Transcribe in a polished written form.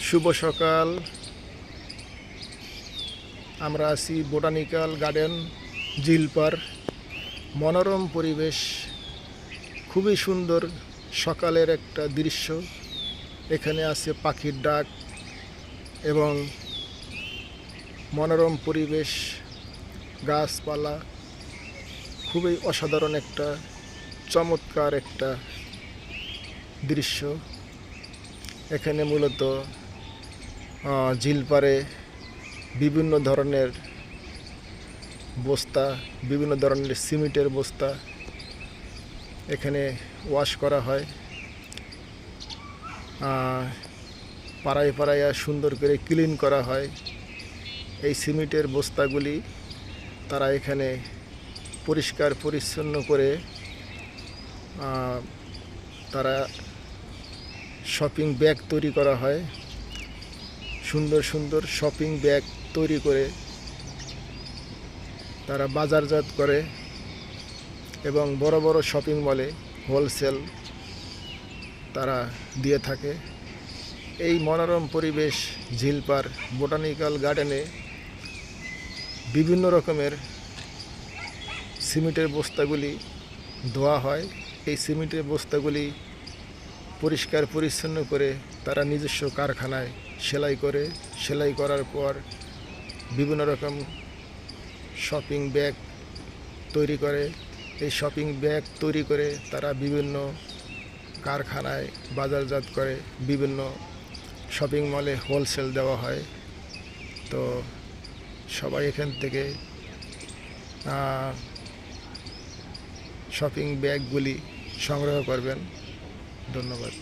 শুভ সকাল। আমরা আছি বোটানিক্যাল গার্ডেন জিলপার। মনোরম পরিবেশ, খুবই সুন্দর সকালের একটা দৃশ্য। এখানে আছে পাখির ডাক এবং মনোরম পরিবেশ, গাছপালা, খুবই অসাধারণ একটা চমৎকার একটা দৃশ্য। এখানে মূলত ঝিলপারে বিভিন্ন ধরনের বস্তা, বিভিন্ন ধরনের সিমেন্টের বস্তা এখানে ওয়াশ করা হয়। পাড়ায় পাড়ায় সুন্দর করে ক্লিন করা হয়। এই সিমেন্টের বস্তাগুলি তারা এখানে পরিষ্কার পরিচ্ছন্ন করে তারা শপিং ব্যাগ তৈরি করা হয়। সুন্দর সুন্দর শপিং ব্যাগ তৈরি করে তারা বাজারজাত করে এবং বড় বড় শপিং মলে হোলসেল তারা দিয়ে থাকে। এই মনোরম পরিবেশ ঝিলপার বোটানিক্যাল গার্ডেনে বিভিন্ন রকমের সিমেন্টের বস্তাগুলি ধোয়া হয়। এই সিমেন্টের বস্তাগুলি পরিষ্কার পরিচ্ছন্ন করে তারা নিজস্ব কারখানায় সেলাই করে, সেলাই করার পর বিভিন্ন রকম শপিং ব্যাগ তৈরি করে। এই শপিং ব্যাগ তৈরি করে তারা বিভিন্ন কারখানায় বাজারজাত করে, বিভিন্ন শপিং মলে হোলসেল দেওয়া হয়। তো সবাই এখান থেকে শপিং ব্যাগগুলি সংগ্রহ করবেন। ধন্যবাদ।